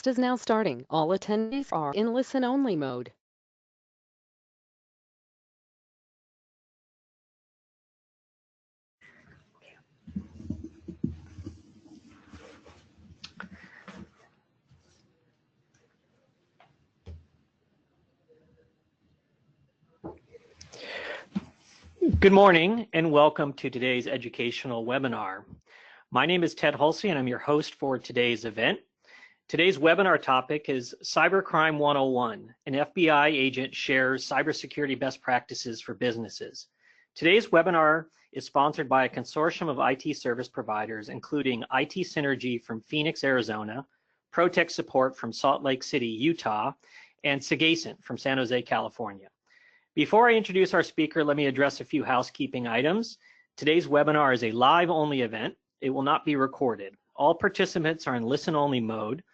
is now starting. All attendees are in listen-only mode. Good morning and welcome to today's educational webinar. My name is Ted Hulsey and I'm your host for today's event. Today's webinar topic is Cybercrime 101. An FBI agent shares cybersecurity best practices for businesses. Today's webinar is sponsored by a consortium of IT service providers, including IT Synergy from Phoenix, Arizona, ProTech Support from Salt Lake City, Utah, and Sagacent from San Jose, California. Before I introduce our speaker, let me address a few housekeeping items. Today's webinar is a live-only event. It will not be recorded. All participants are in listen-only mode.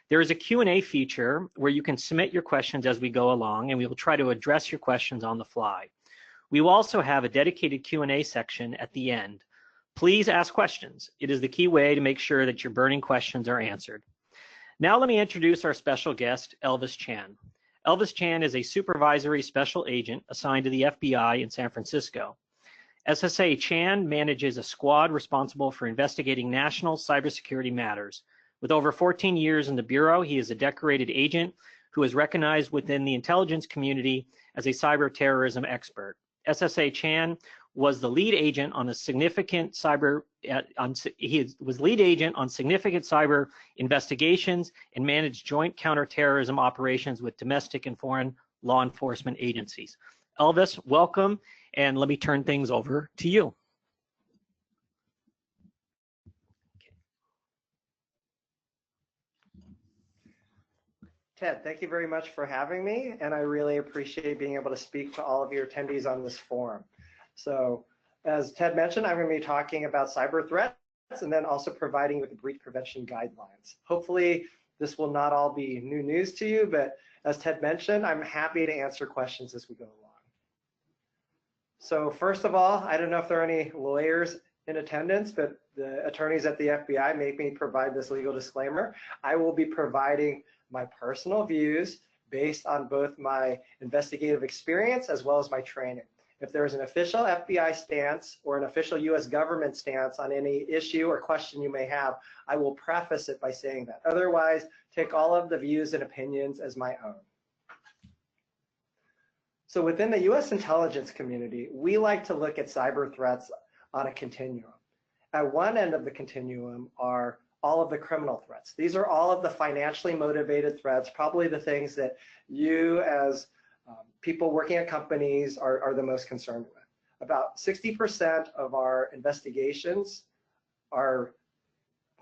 There is a Q&A feature where you can submit your questions as we go along, and we will try to address your questions on the fly. We will also have a dedicated Q&A section at the end. Please ask questions. It is the key way to make sure that your burning questions are answered. Now let me introduce our special guest, Elvis Chan. Elvis Chan is a supervisory special agent assigned to the FBI in San Francisco. SSA Chan manages a squad responsible for investigating national cybersecurity matters. With over 14 years in the Bureau, he is a decorated agent who is recognized within the intelligence community as a cyber terrorism expert. SSA Chan was the lead agent on significant cyber investigations and managed joint counterterrorism operations with domestic and foreign law enforcement agencies. Elvis, welcome, and let me turn things over to you. Ted, thank you very much for having me, and I really appreciate being able to speak to all of your attendees on this forum. So, as Ted mentioned, I'm going to be talking about cyber threats and then also providing with breach prevention guidelines. Hopefully, this will not all be new news to you, but as Ted mentioned, I'm happy to answer questions as we go along. So first of all, I don't know if there are any lawyers in attendance, but the attorneys at the FBI make me provide this legal disclaimer. I will be providing my personal views based on both my investigative experience as well as my training. If there is an official FBI stance or an official US government stance on any issue or question you may have, I will preface it by saying that. Otherwise, take all of the views and opinions as my own. So within the US intelligence community, we like to look at cyber threats on a continuum. At one end of the continuum are all of the criminal threats. These are all of the financially motivated threats, probably the things that you as people working at companies are the most concerned with. About 60% of our investigations are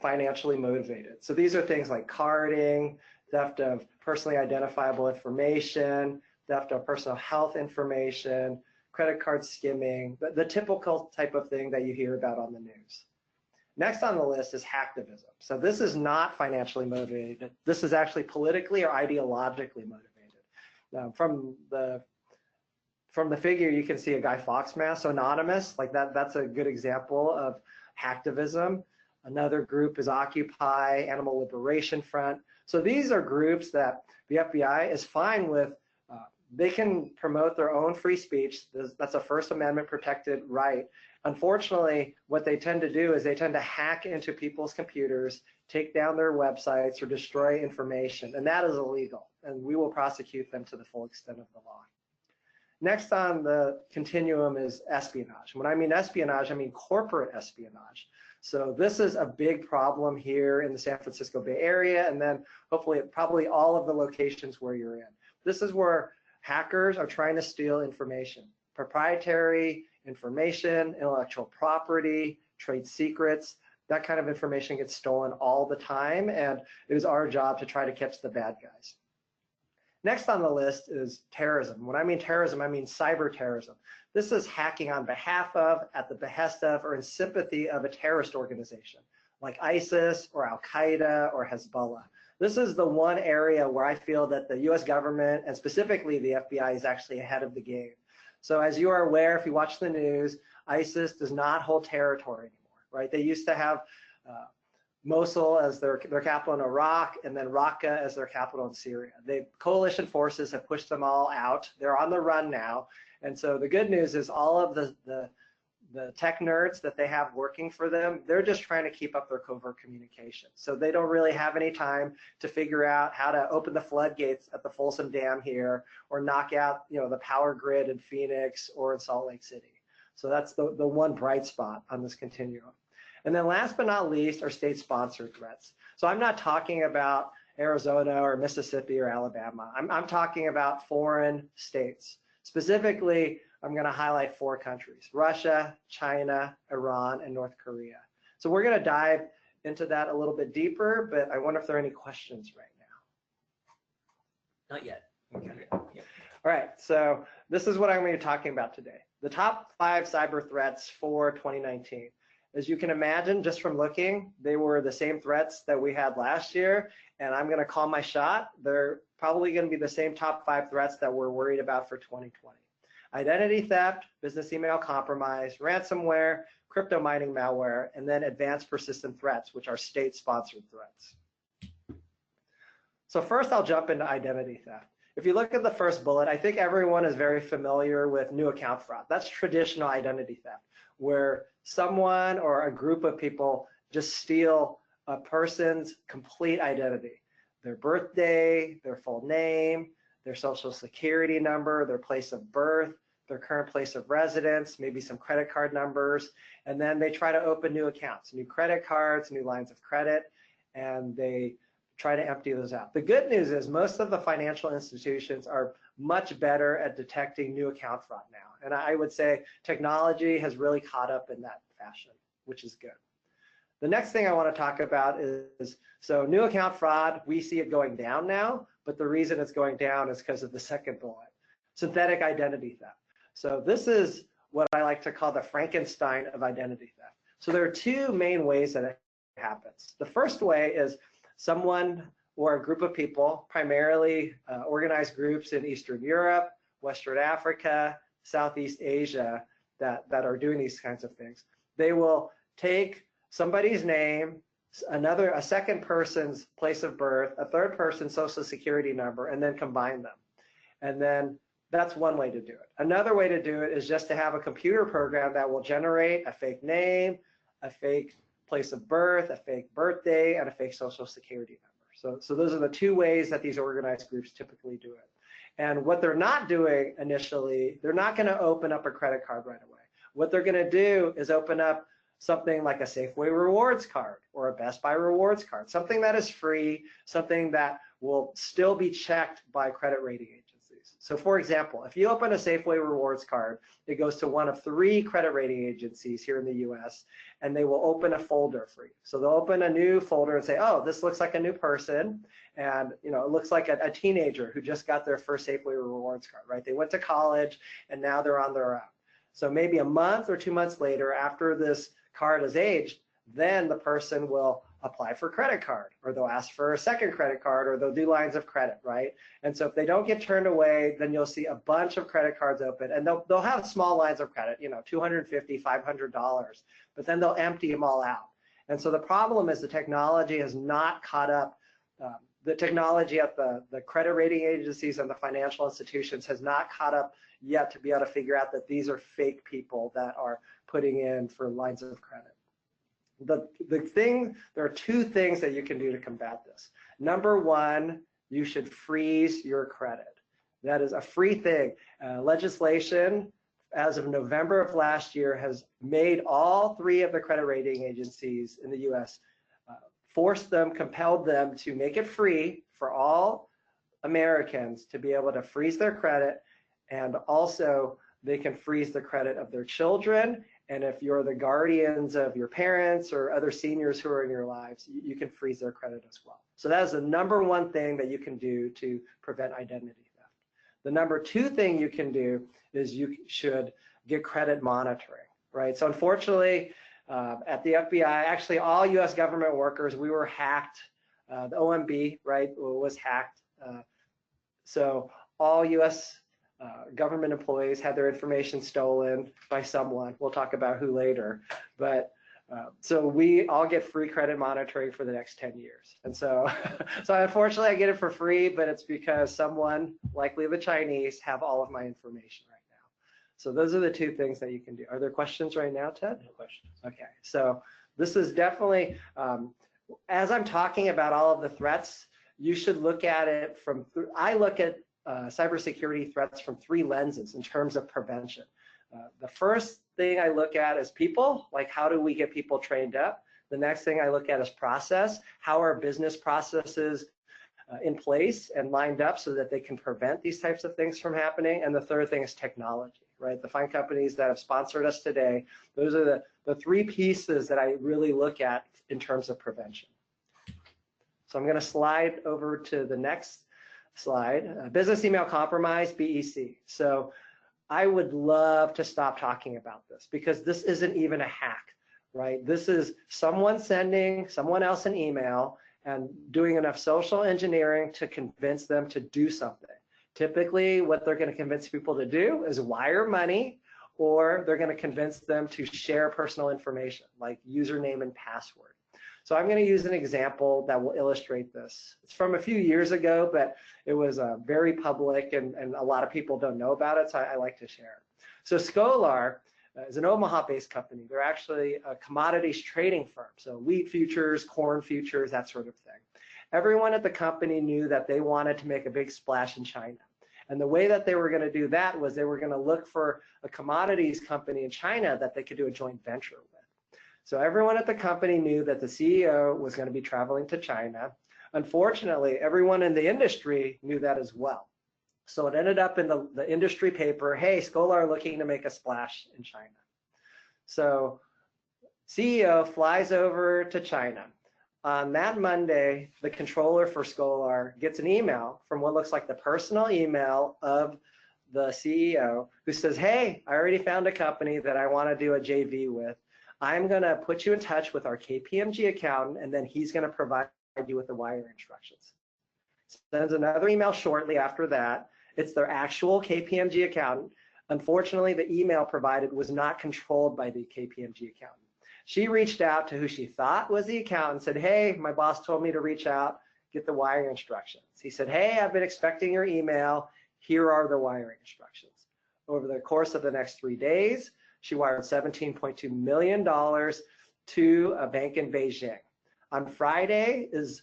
financially motivated. So these are things like carding, theft of personally identifiable information, theft of personal health information, credit card skimming, the typical type of thing that you hear about on the news. Next on the list is hacktivism. So this is not financially motivated. This is actually politically or ideologically motivated. From the figure, you can see a Guy Fawkes mask, so anonymous, like that's a good example of hacktivism. Another group is Occupy, Animal Liberation Front. So these are groups that the FBI is fine with. They can promote their own free speech. That's a First Amendment protected right. Unfortunately, what they tend to do is they tend to hack into people's computers, take down their websites, or destroy information, and that is illegal, and we will prosecute them to the full extent of the law. Next on the continuum is espionage. When I mean espionage, I mean corporate espionage. So this is a big problem here in the San Francisco Bay Area, and then hopefully probably all of the locations where you're in. This is where hackers are trying to steal information, proprietary information, intellectual property, trade secrets. That kind of information gets stolen all the time, and it is our job to try to catch the bad guys. Next on the list is terrorism. When I mean terrorism, I mean cyber terrorism. This is hacking on behalf of, at the behest of, or in sympathy of a terrorist organization like ISIS or Al-Qaeda or Hezbollah. This is the one area where I feel that the US government and specifically the FBI is actually ahead of the game. So as you are aware, if you watch the news, ISIS does not hold territory anymore, right? They used to have Mosul as their capital in Iraq, and then Raqqa as their capital in Syria. The coalition forces have pushed them all out. They're on the run now. And so the good news is all of the tech nerds that they have working for them, they're just trying to keep up their covert communication. So they don't really have any time to figure out how to open the floodgates at the Folsom Dam here, or knock out, the power grid in Phoenix or in Salt Lake City. So that's the one bright spot on this continuum. And then last but not least are state-sponsored threats. So I'm not talking about Arizona or Mississippi or Alabama. I'm talking about foreign states. Specifically, I'm going to highlight 4 countries: Russia, China, Iran, and North Korea. So we're going to dive into that a little bit deeper, but I wonder if there are any questions right now. Not yet. Okay. All right, so this is what I'm going to be talking about today. The top 5 cyber threats for 2019. As you can imagine, just from looking, they were the same threats that we had last year, and I'm going to call my shot. They're probably going to be the same top 5 threats that we're worried about for 2020. Identity theft, business email compromise, ransomware, crypto mining malware, and then advanced persistent threats, which are state-sponsored threats. So first, I'll jump into identity theft. If you look at the first bullet, I think everyone is very familiar with new account fraud. That's traditional identity theft, where someone or a group of people just steal a person's complete identity, their birthday, their full name, their social security number, their place of birth, their current place of residence, maybe some credit card numbers, and then they try to open new accounts, new credit cards, new lines of credit, and they try to empty those out. The good news is most of the financial institutions are much better at detecting new account fraud now. And I would say technology has really caught up in that fashion, which is good. The next thing I want to talk about is, so new account fraud, we see it going down now, but the reason it's going down is because of the second bullet, synthetic identity theft. So this is what I like to call the Frankenstein of identity theft. So there are 2 main ways that it happens. The first way is someone or a group of people, primarily organized groups in Eastern Europe, Western Africa, Southeast Asia, that are doing these kinds of things. They will take somebody's name, a second person's place of birth, a third person's social security number, and then combine them. And then that's one way to do it. Another way to do it is just to have a computer program that will generate a fake name, a fake place of birth, a fake birthday, and a fake social security number. So those are the 2 ways that these organized groups typically do it. And what they're not doing initially, they're not going to open up a credit card right away. What they're going to do is open up something like a Safeway Rewards card or a Best Buy Rewards card, something that is free, something that will still be checked by credit rating agencies. So for example, if you open a Safeway Rewards card, it goes to one of 3 credit rating agencies here in the US, and they will open a folder for you. So they'll open a new folder and say, oh, this looks like a new person, and it looks like a teenager who just got their first Safeway Rewards card, right? They went to college, and now they're on their own. So maybe a month or 2 months later, after this card is aged, then the person will apply for credit card, or they'll ask for a second credit card, or they'll do lines of credit, right? And so if they don't get turned away, then you'll see a bunch of credit cards open, and they'll have small lines of credit, $250, $500, but then they'll empty them all out. And so the problem is the technology has not caught up. The technology at the credit rating agencies and the financial institutions has not caught up yet to be able to figure out that these are fake people that are putting in for lines of credit. There are 2 things that you can do to combat this. Number 1, you should freeze your credit. That is a free thing. Legislation as of November of last year has made all 3 of the credit rating agencies in the US compelled them to make it free for all Americans to be able to freeze their credit, and also they can freeze the credit of their children. And if you're the guardians of your parents or other seniors who are in your lives, you can freeze their credit as well. So that is the number 1 thing that you can do to prevent identity theft. The number 2 thing you can do is you should get credit monitoring, right? So unfortunately, at the FBI, actually all US government workers, we were hacked. The OMB, right, was hacked. So all US government employees had their information stolen by someone. We'll talk about who later. But So we all get free credit monitoring for the next 10 years. And so, so unfortunately I get it for free, but it's because someone, likely the Chinese, have all of my information right now. So those are the two things that you can do. Are there questions right now, Ted? No questions. Okay, so this is definitely, as I'm talking about all of the threats, you should look at it from, I look at cybersecurity threats from 3 lenses in terms of prevention. The first thing I look at is people, like how do we get people trained up? The next thing I look at is process. How are business processes in place and lined up so that they can prevent these types of things from happening? And the third thing is technology, right? The fine companies that have sponsored us today, those are the 3 pieces that I really look at in terms of prevention. So I'm going to slide over to the next slide. Business email compromise, BEC. So I would love to stop talking about this because this isn't even a hack, right? This is someone sending someone else an email and doing enough social engineering to convince them to do something. Typically, what they're going to convince people to do is wire money, or they're going to convince them to share personal information like username and password. So I'm going to use an example that will illustrate this. It's from a few years ago, but it was very public and a lot of people don't know about it, so I like to share it. So Scholar is an Omaha-based company. They're actually a commodities trading firm, so wheat futures, corn futures, that sort of thing. Everyone at the company knew that they wanted to make a big splash in China. And the way that they were going to do that was they were going to look for a commodities company in China that they could do a joint venture with. So everyone at the company knew that the CEO was going to be traveling to China. Unfortunately, everyone in the industry knew that as well. So it ended up in the industry paper, hey, Scholar looking to make a splash in China. So CEO flies over to China. On that Monday, the controller for Scholar gets an email from what looks like the personal email of the CEO who says, hey, I already found a company that I want to do a JV with. I'm going to put you in touch with our KPMG accountant, and then he's going to provide you with the wire instructions. Sends another email shortly after that. It's their actual KPMG accountant. Unfortunately, the email provided was not controlled by the KPMG accountant. She reached out to who she thought was the accountant, said, hey, my boss told me to reach out, get the wire instructions. He said, hey, I've been expecting your email. Here are the wiring instructions. Over the course of the next 3 days, she wired $17.2 million to a bank in Beijing. On Friday is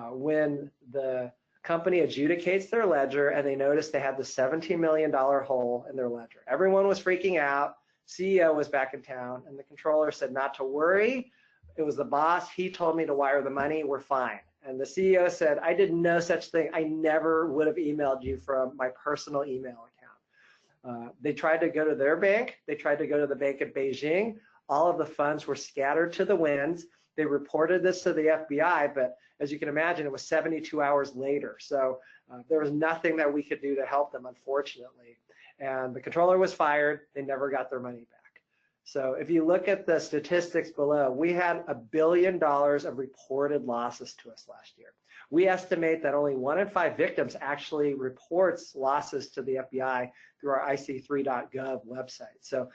when the company adjudicates their ledger and they noticed they had the $17 million hole in their ledger. Everyone was freaking out. CEO was back in town and the controller said not to worry. It was the boss. He told me to wire the money. We're fine. And the CEO said, I did no such thing. I never would have emailed you from my personal email account. They tried to go to their bank. They tried to go to the bank at Beijing. All of the funds were scattered to the winds. They reported this to the FBI, but as you can imagine, it was 72 hours later. So there was nothing that we could do to help them, unfortunately. And the controller was fired. They never got their money back. So if you look at the statistics below, we had $1 billion of reported losses to us last year. We estimate that only 1 in 5 victims actually reports losses to the FBI through our ic3.gov website. So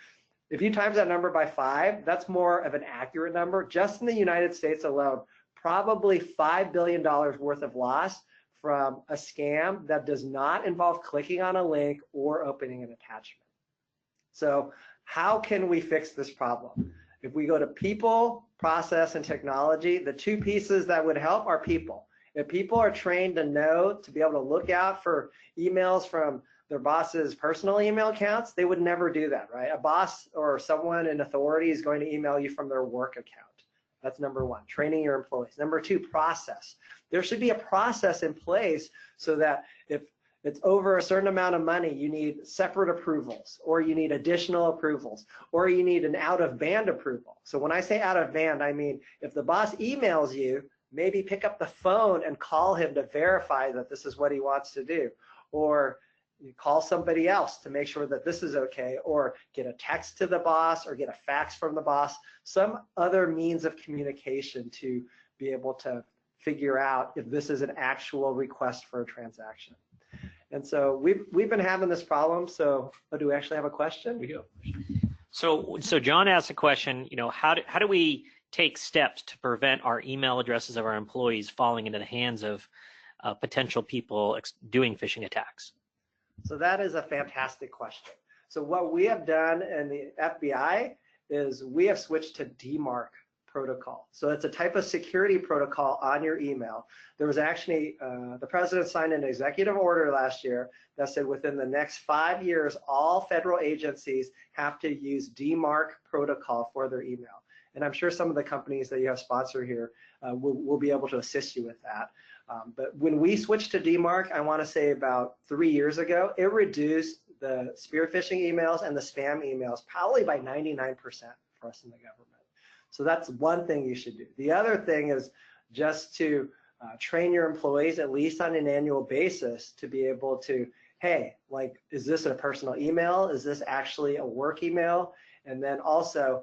if you times that number by 5, that's more of an accurate number. Just in the United States alone, probably $5 billion worth of loss from a scam that does not involve clicking on a link or opening an attachment. So how can we fix this problem? If we go to people, process, and technology, the 2 pieces that would help are people. If people are trained to know, to be able to look out for emails from their boss's personal email accounts, they would never do that, right? A boss or someone in authority is going to email you from their work account. That's number 1, training your employees. Number 2, process. There should be a process in place so that if it's over a certain amount of money, you need separate approvals, or you need additional approvals, or you need an out-of-band approval. So when I say out-of-band, I mean if the boss emails you, maybe pick up the phone and call him to verify that this is what he wants to do, or you call somebody else to make sure that this is okay, or get a text to the boss, or get a fax from the boss, some other means of communication to be able to figure out if this is an actual request for a transaction. And so we've been having this problem. So do we actually have a question? We do. So John asked a question, how do we take steps to prevent our email addresses of our employees falling into the hands of potential people doing phishing attacks? So that is a fantastic question. So what we have done in the FBI is we have switched to DMARC protocol. So it's a type of security protocol on your email. There was actually, the president signed an executive order last year that said within the next 5 years, all federal agencies have to use DMARC protocol for their email. And I'm sure some of the companies that you have sponsored here will be able to assist you with that. But when we switched to DMARC, I want to say about 3 years ago, it reduced the spear phishing emails and the spam emails probably by 99% for us in the government. So that's one thing you should do. The other thing is just to train your employees, at least on an annual basis, to be able to, hey, like, is this a personal email? Is this actually a work email? And then also,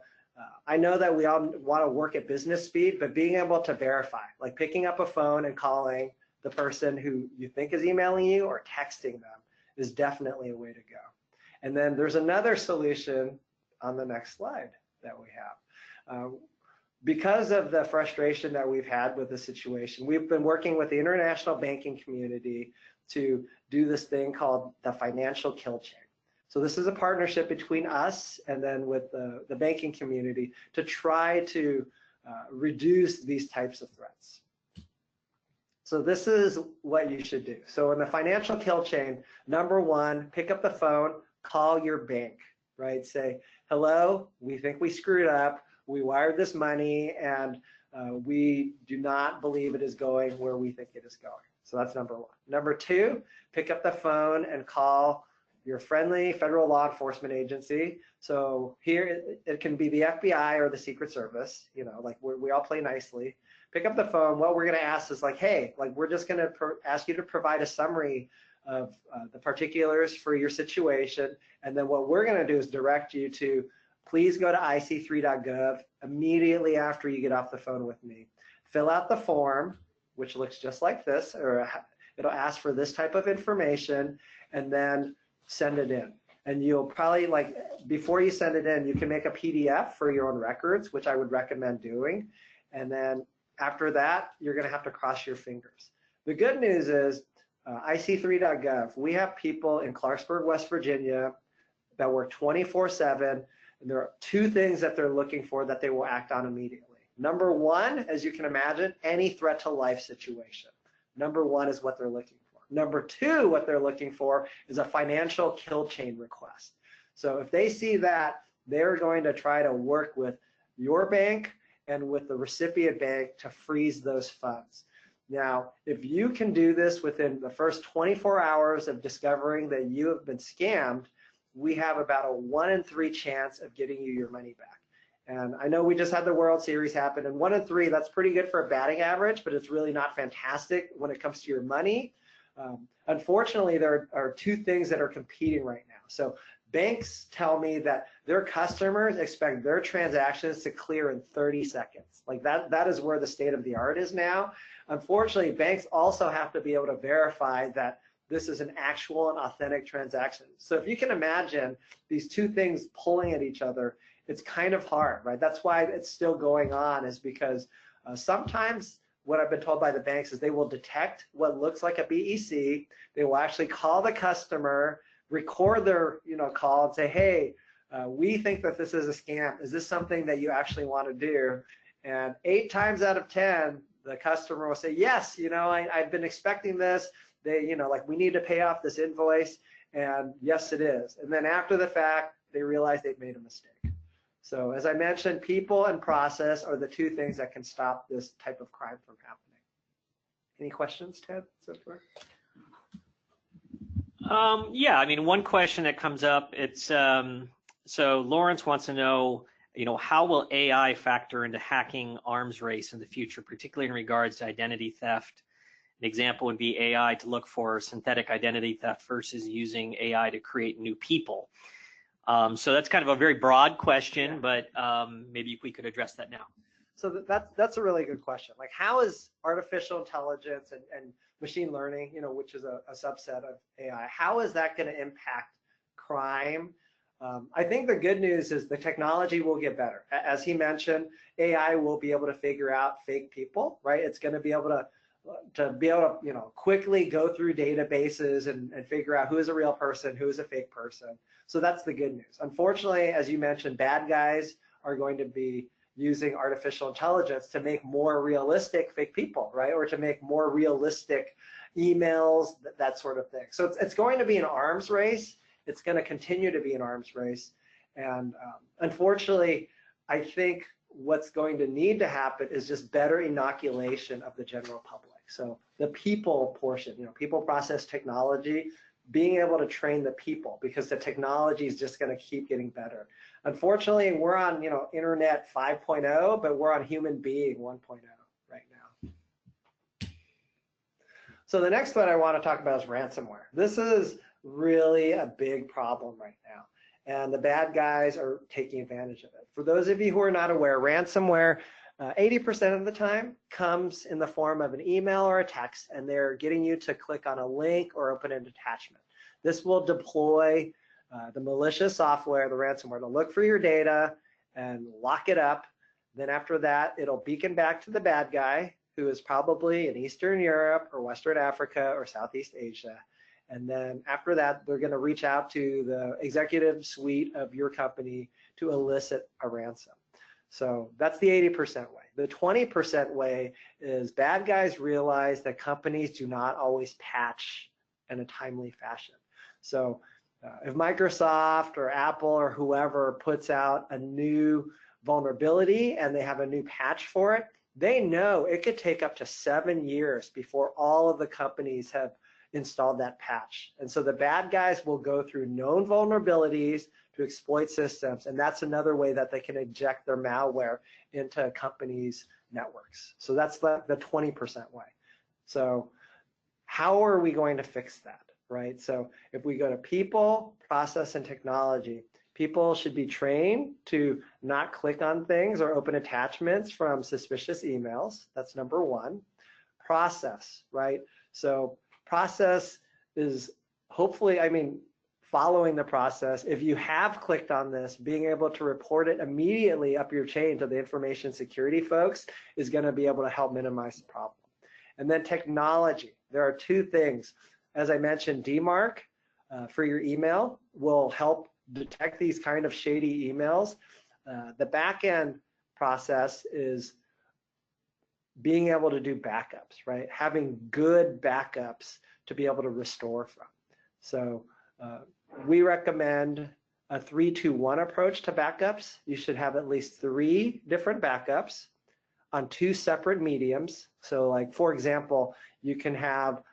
I know that we all want to work at business speed, but being able to verify, like picking up a phone and calling the person who you think is emailing you or texting them is definitely a way to go. And then there's another solution on the next slide that we have. Because of the frustration that we've had with the situation, we've been working with the international banking community to do this thing called the financial kill chain. So this is a partnership between us and then with the banking community to try to reduce these types of threats. So this is what you should do. So in the financial kill chain, number one, pick up the phone, call your bank, right? Say, hello, we think we screwed up. We wired this money and we do not believe it is going where we think it is going. So that's number one. Number two, pick up the phone and call your friendly federal law enforcement agency. So here it can be the FBI or the Secret Service, like we all play nicely. Pick up the phone. What we're going to ask is like, hey, like we're just going to ask you to provide a summary of the particulars for your situation. And then what we're going to do is direct you to, please go to ic3.gov immediately after you get off the phone with me. Fill out the form, which looks just like this, or it'll ask for this type of information, and then send it in. And you'll probably, like, before you send it in, you can make a PDF for your own records, which I would recommend doing. And then after that, you're going to have to cross your fingers. The good news is ic3.gov, we have people in Clarksburg, West Virginia that work 24/7. And there are two things that they're looking for that they will act on immediately. Number one, as you can imagine, any threat to life situation. Number one is what they're looking for. Number two, what they're looking for is a financial kill chain request. So if they see that, they're going to try to work with your bank and with the recipient bank to freeze those funds. Now, if you can do this within the first 24 hours of discovering that you have been scammed, we have about a 1 in 3 chance of getting you your money back. And I know we just had the World Series happen, and 1 in 3, that's pretty good for a batting average, but it's really not fantastic when it comes to your money. Unfortunately, there are two things that are competing right now. So banks tell me that their customers expect their transactions to clear in 30 seconds. Like that is where the state of the art is now. Unfortunately, banks also have to be able to verify that this is an actual and authentic transaction. So if you can imagine these two things pulling at each other, it's kind of hard, right? That's why it's still going on, is because sometimes what I've been told by the banks is they will detect what looks like a BEC. They will actually call the customer, record their call and say, hey, we think that this is a scam. Is this something that you actually want to do? And 8 times out of 10, the customer will say, yes, I've been expecting this. They, like, we need to pay off this invoice, and yes, it is. And then after the fact, they realize they've made a mistake. So as I mentioned, people and process are the two things that can stop this type of crime from happening. Any questions, Ted, so far? Yeah, I mean, one question that comes up, it's, so Lawrence wants to know, how will AI factor into hacking arms race in the future, particularly in regards to identity theft? An example would be AI to look for synthetic identity theft versus using AI to create new people. So that's kind of a very broad question, but maybe if we could address that now. So that's a really good question. Like, how is artificial intelligence and machine learning, which is a subset of AI, how is that going to impact crime I think the good news is the technology will get better. As he mentioned, AI will be able to figure out fake people, right? It's going to be able to quickly go through databases and figure out who is a real person, who is a fake person. So that's the good news. Unfortunately, as you mentioned, bad guys are going to be using artificial intelligence to make more realistic fake people, right? Or to make more realistic emails, that sort of thing. So it's going to be an arms race. It's going to continue to be an arms race. And unfortunately, I think what's going to need to happen is just better inoculation of the general public. So the people portion, people process technology, being able to train the people, because the technology is just going to keep getting better. Unfortunately, we're on, Internet 5.0, but we're on human being 1.0 right now. So the next one I want to talk about is ransomware. This is really a big problem right now, and the bad guys are taking advantage of it. For those of you who are not aware, ransomware 80% of the time comes in the form of an email or a text, and they're getting you to click on a link or open an attachment. This will deploy the malicious software, the ransomware, to look for your data and lock it up. Then after that, it'll beacon back to the bad guy, who is probably in Eastern Europe or Western Africa or Southeast Asia. And then after that, they're going to reach out to the executive suite of your company to elicit a ransom. So that's the 80% way. The 20% way is bad guys realize that companies do not always patch in a timely fashion. So if Microsoft or Apple or whoever puts out a new vulnerability and they have a new patch for it, they know it could take up to 7 years before all of the companies have installed that patch. And so the bad guys will go through known vulnerabilities to exploit systems, and that's another way that they can inject their malware into companies' networks. So that's the 20% way. So how are we going to fix that, right? So if we go to people, process, and technology, people should be trained to not click on things or open attachments from suspicious emails. That's number one. Process, right? So process is hopefully, following the process. If you have clicked on this, being able to report it immediately up your chain to the information security folks is going to be able to help minimize the problem. And then technology. There are two things. As I mentioned, DMARC for your email will help detect these kind of shady emails. The back-end process is being able to do backups, right? Having good backups to be able to restore from. So we recommend a 3-2-1 approach to backups. You should have at least 3 different backups on 2 separate mediums. So like, for example, you can have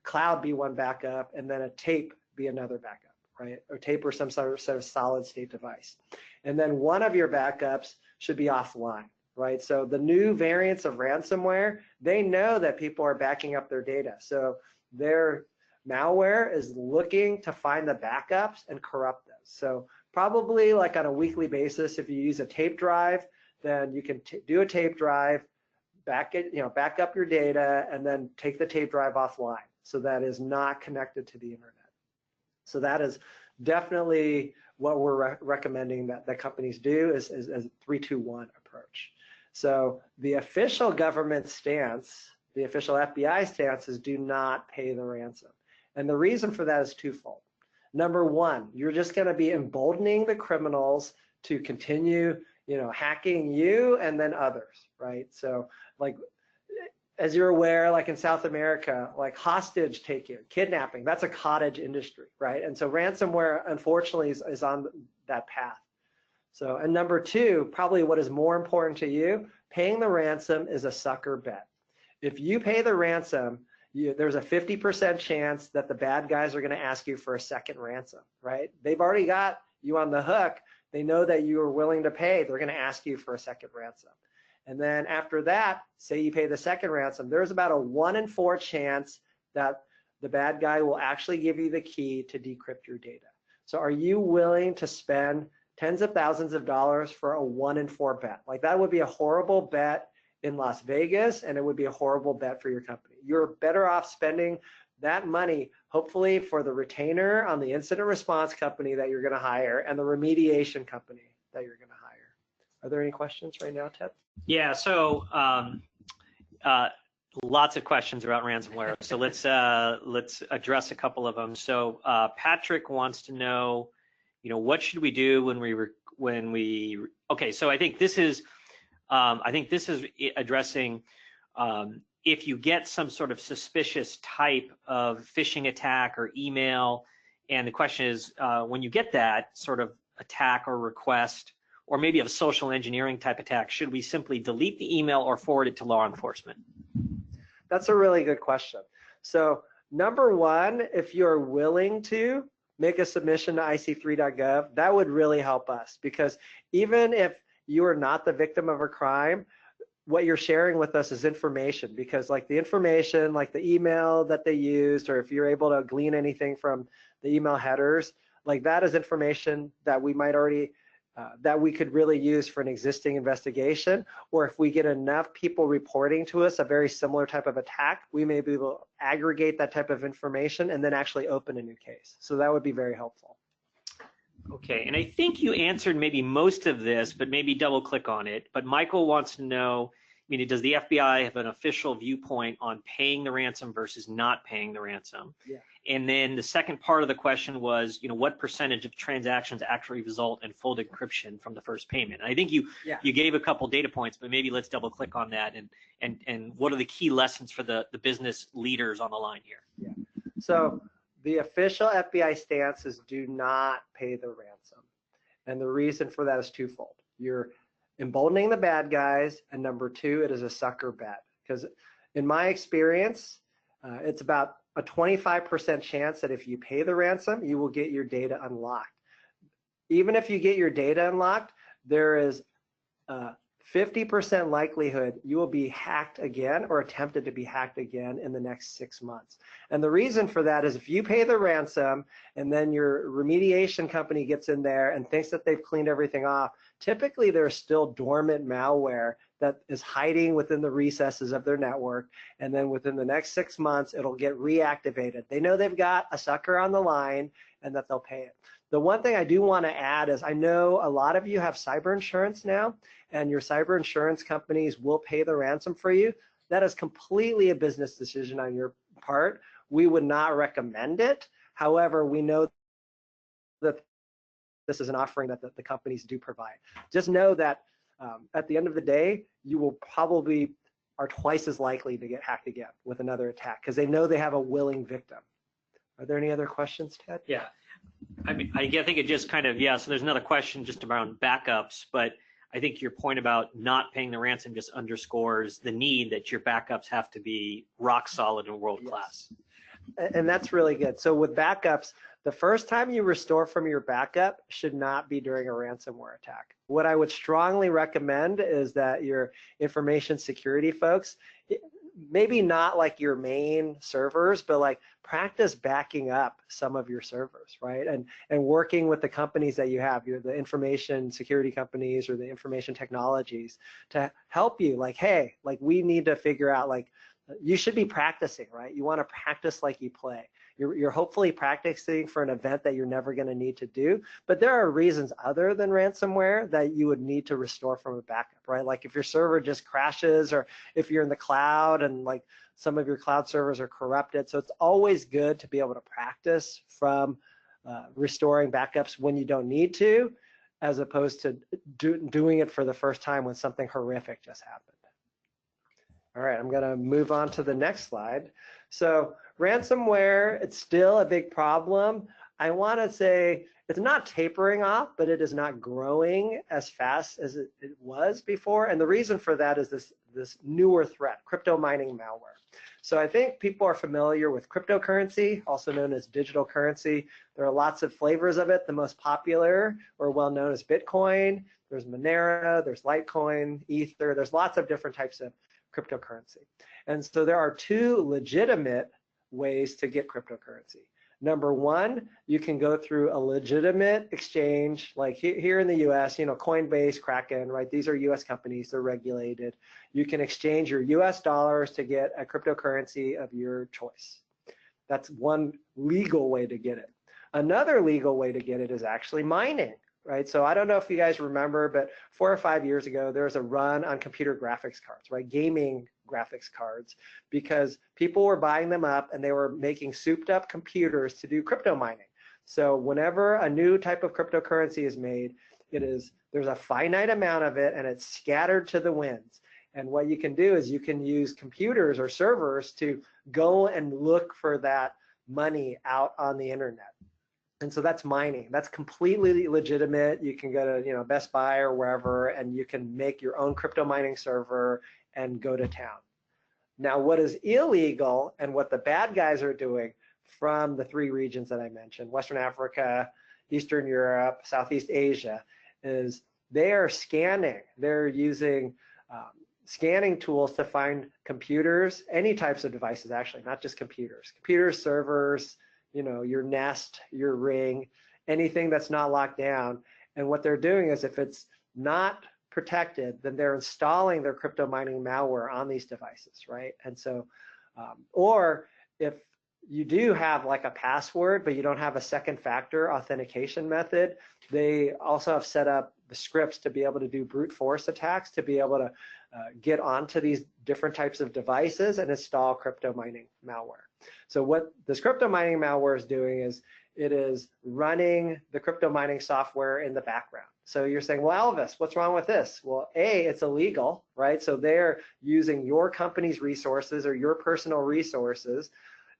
cloud be one backup and then a tape be another backup, right? Or tape or some sort of solid state device. And then one of your backups should be offline, right? So the new variants of ransomware, they know that people are backing up their data. So their malware is looking to find the backups and corrupt those. So probably like on a weekly basis, if you use a tape drive, then you can do a tape drive, back up your data, and then take the tape drive offline. So that is not connected to the internet. So that is definitely what we're recommending that companies do is a 3-2-1 approach. So the official government stance, the official FBI stance is do not pay the ransom. And the reason for that is twofold. Number one, you're just going to be emboldening the criminals to continue, hacking you and then others, right? So like, as you're aware, like in South America, like hostage taking, kidnapping, that's a cottage industry, right? And so ransomware, unfortunately, is on that path. So, and number two, probably what is more important to you, paying the ransom is a sucker bet. If you pay the ransom, there's a 50% chance that the bad guys are going to ask you for a second ransom, right? They've already got you on the hook. They know that you are willing to pay. They're going to ask you for a second ransom. And then after that, say you pay the second ransom, there's about a 1 in 4 chance that the bad guy will actually give you the key to decrypt your data. So are you willing to spend tens of thousands of dollars for a 1 in 4 bet? Like that would be a horrible bet in Las Vegas, and it would be a horrible bet for your company. You're better off spending that money, hopefully for the retainer on the incident response company that you're going to hire and the remediation company that you're going to hire. Are there any questions right now, Ted? Yeah, so lots of questions about ransomware. So let's address a couple of them. So Patrick wants to know, what should we do when we okay, so I think this is addressing if you get some sort of suspicious type of phishing attack or email, and the question is, when you get that sort of attack or request, or maybe a social engineering type attack, should we simply delete the email or forward it to law enforcement? That's a really good question. So number one, if you're willing to make a submission to ic3.gov, that would really help us, because even if you are not the victim of a crime, what you're sharing with us is information, because like the information, like the email that they used, or if you're able to glean anything from the email headers, like that is information that we might already, that we could really use for an existing investigation. Or if we get enough people reporting to us a very similar type of attack, we may be able to aggregate that type of information and then actually open a new case. So that would be very helpful. Okay, and I think you answered maybe most of this, but maybe double click on it. But Michael wants to know, does the FBI have an official viewpoint on paying the ransom versus not paying the ransom? Yeah. And then the second part of the question was, what percentage of transactions actually result in full decryption from the first payment? And I think you gave a couple data points, but maybe let's double click on that, and what are the key lessons for the business leaders on the line here? Yeah. So the official FBI stance is do not pay the ransom. And the reason for that is twofold. You're emboldening the bad guys, and number two, it is a sucker bet. Because in my experience, it's about a 25% chance that if you pay the ransom, you will get your data unlocked. Even if you get your data unlocked, there is a 50% likelihood you will be hacked again or attempted to be hacked again in the next 6 months. And the reason for that is if you pay the ransom and then your remediation company gets in there and thinks that they've cleaned everything off, typically there's still dormant malware that is hiding within the recesses of their network, and then within the next 6 months it'll get reactivated. They know they've got a sucker on the line and that they'll pay it. The one thing I do want to add is I know a lot of you have cyber insurance now, and your cyber insurance companies will pay the ransom for you. That is completely a business decision on your part. We would not recommend it. However, we know that this is an offering that the companies do provide. Just know that at the end of the day, you will probably are twice as likely to get hacked again with another attack because they know they have a willing victim. Are there any other questions, Ted? Yeah. I think it just kind of, so there's another question just around backups, but I think your point about not paying the ransom just underscores the need that your backups have to be rock solid and world class. Yes. And that's really good. So with backups, the first time you restore from your backup should not be during a ransomware attack. What I would strongly recommend is that your information security folks, maybe not like your main servers, but like practice backing up some of your servers, right? And working with the companies that you have, the information security companies or the information technologies to help you, like, hey, like we need to figure out, like, you should be practicing, right? You want to practice like you play. You're hopefully practicing for an event that you're never going to need to do, but there are reasons other than ransomware that you would need to restore from a backup, right? Like if your server just crashes, or if you're in the cloud and like some of your cloud servers are corrupted. So it's always good to be able to practice from restoring backups when you don't need to, as opposed to doing it for the first time when something horrific just happened. All right, I'm going to move on to the next slide. So ransomware, it's still a big problem. I want to say it's not tapering off, but it is not growing as fast as it was before. And the reason for that is this newer threat, crypto mining malware. So I think people are familiar with cryptocurrency, also known as digital currency. There are lots of flavors of it. The most popular or well-known is Bitcoin. There's Monero, there's Litecoin, Ether. There's lots of different types of cryptocurrency. And so there are two legitimate ways to get cryptocurrency. Number one, you can go through a legitimate exchange, like here in the US, Coinbase, Kraken, right? These are US companies, they're regulated. You can exchange your US dollars to get a cryptocurrency of your choice. That's one legal way to get it. Another legal way to get it is actually mining, right? So I don't know if you guys remember, but 4 or 5 years ago, there was a run on computer graphics cards, right? Gaming graphics cards, because people were buying them up and they were making souped up computers to do crypto mining. So whenever a new type of cryptocurrency is made, there's a finite amount of it and it's scattered to the winds. And what you can do is you can use computers or servers to go and look for that money out on the internet. And so that's mining. That's completely legitimate. You can go to Best Buy or wherever, and you can make your own crypto mining server and go to town. Now, what is illegal and what the bad guys are doing from the 3 regions that I mentioned, Western Africa, Eastern Europe, Southeast Asia, is they are scanning. They're using scanning tools to find computers, any types of devices, actually, not just computers. Computers, servers, your Nest, your Ring, anything that's not locked down. And what they're doing is if it's not protected, then they're installing their crypto mining malware on these devices, right? And so, or if you do have like a password, but you don't have a second factor authentication method, they also have set up the scripts to be able to do brute force attacks, to be able to get onto these different types of devices and install crypto mining malware. So what this crypto mining malware is doing is it is running the crypto mining software in the background. So you're saying, well, Elvis, what's wrong with this? Well, A, it's illegal, right? So they're using your company's resources or your personal resources,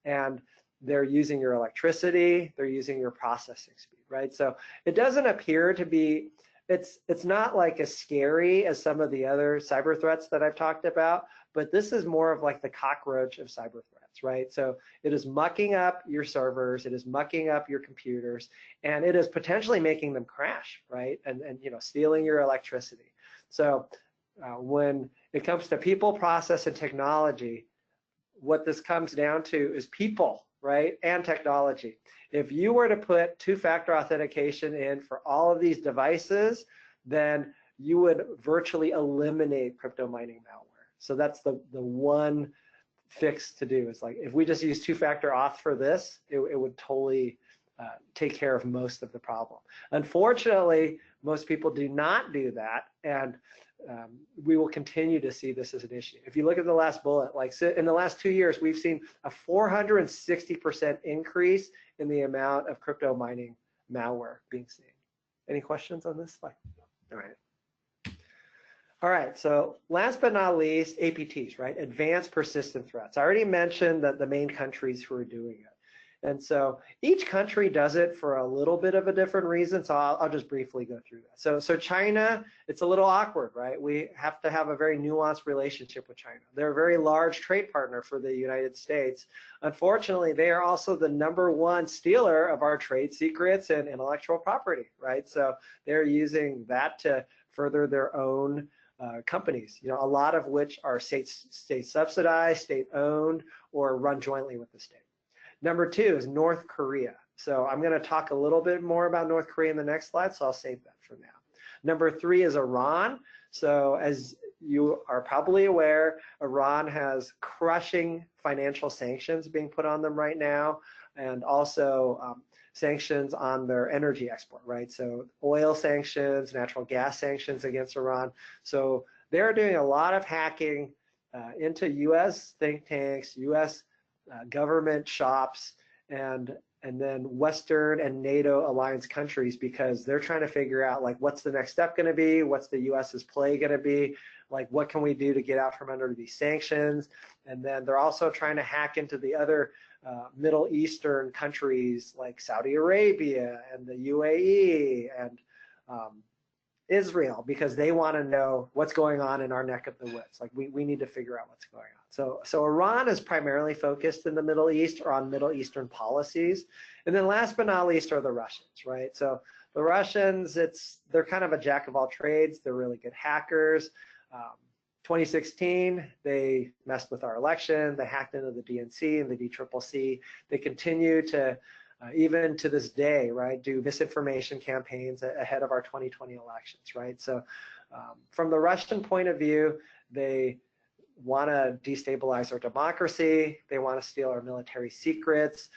and they're using your electricity, they're using your processing speed, right? So it doesn't appear to be, it's not like as scary as some of the other cyber threats that I've talked about, but this is more of like the cockroach of cyber threats, right? So it is mucking up your servers, it is mucking up your computers, and it is potentially making them crash, right? And stealing your electricity. So when it comes to people, process, and technology, what this comes down to is people, right, and technology. If you were to put 2-factor authentication in for all of these devices, then you would virtually eliminate crypto mining malware. So that's the one fix to do. It's like if we just use 2-factor auth for this, it would totally take care of most of the problem. Unfortunately, most people do not do that, and we will continue to see this as an issue. If you look at the last bullet, like in the last 2 years, we've seen a 460% increase in the amount of crypto mining malware being seen. Any questions on this slide? All right. All right, so last but not least, APTs, right? Advanced persistent threats. I already mentioned that the main countries who are doing it. And so each country does it for a little bit of a different reason, so I'll just briefly go through that. So China, it's a little awkward, right? We have to have a very nuanced relationship with China. They're a very large trade partner for the United States. Unfortunately, they are also the #1 stealer of our trade secrets and intellectual property, right? So they're using that to further their own companies, a lot of which are state subsidized, state owned, or run jointly with the state. #2 is North Korea. So I'm going to talk a little bit more about North Korea in the next slide, so I'll save that for now. #3 is Iran. So as you are probably aware, Iran has crushing financial sanctions being put on them right now, and also sanctions on their energy export, right? So oil sanctions, natural gas sanctions against Iran. So they're doing a lot of hacking into U.S. think tanks, U.S. Government shops, and then Western and NATO alliance countries, because they're trying to figure out like what's the next step going to be, what's the US's play going to be, like what can we do to get out from under these sanctions. And then they're also trying to hack into the other Middle Eastern countries like Saudi Arabia and the UAE and Israel, because they want to know what's going on in our neck of the woods. Like we need to figure out what's going on. So Iran is primarily focused in the Middle East or on Middle Eastern policies. And then last but not least are the Russians, right? So the Russians, they're kind of a jack of all trades. They're really good hackers. 2016, they messed with our election. They hacked into the DNC and the DCCC. They continue to even to this day, right, do misinformation campaigns ahead of our 2020 elections, right? So from the Russian point of view, they want to destabilize our democracy. They want to steal our military secrets.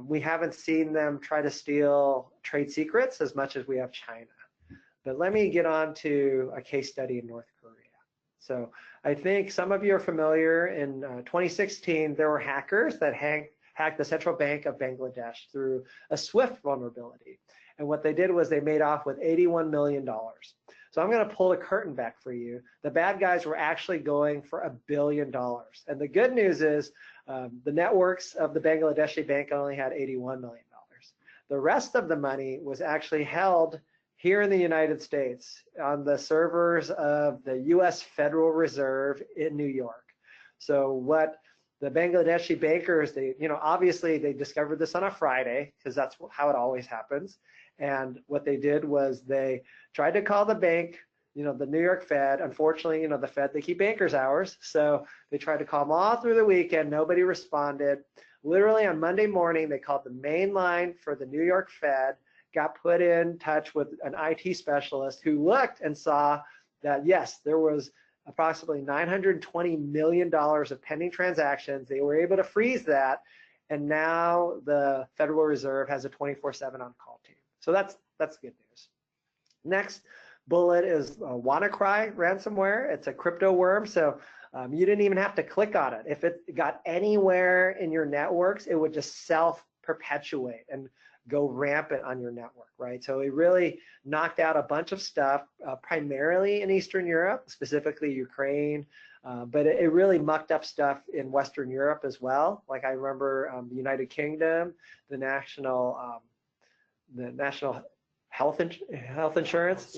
We haven't seen them try to steal trade secrets as much as we have China. But let me get on to a case study in North Korea. So I think some of you are familiar. In 2016, there were hackers that hacked the central bank of Bangladesh through a SWIFT vulnerability. And what they did was they made off with $81 million. So I'm going to pull the curtain back for you. The bad guys were actually going for $1 billion. And the good news is the networks of the Bangladeshi bank only had $81 million. The rest of the money was actually held here in the United States on the servers of the US Federal Reserve in New York. So what the Bangladeshi bankers, obviously they discovered this on a Friday, because that's how it always happens. And what they did was they tried to call the bank, the New York Fed. Unfortunately, the Fed, they keep bankers hours. So they tried to call them all through the weekend. Nobody responded. Literally on Monday morning, they called the main line for the New York Fed, got put in touch with an IT specialist who looked and saw that, yes, there was approximately $920 million of pending transactions. They were able to freeze that. And now the Federal Reserve has a 24/7 on-call team. So that's good news. Next bullet is WannaCry ransomware. It's a crypto worm. So you didn't even have to click on it. If it got anywhere in your networks, it would just self-perpetuate and go rampant on your network, right? So it really knocked out a bunch of stuff, primarily in Eastern Europe, specifically Ukraine, but it really mucked up stuff in Western Europe as well. Like I remember the United Kingdom, the national health insurance,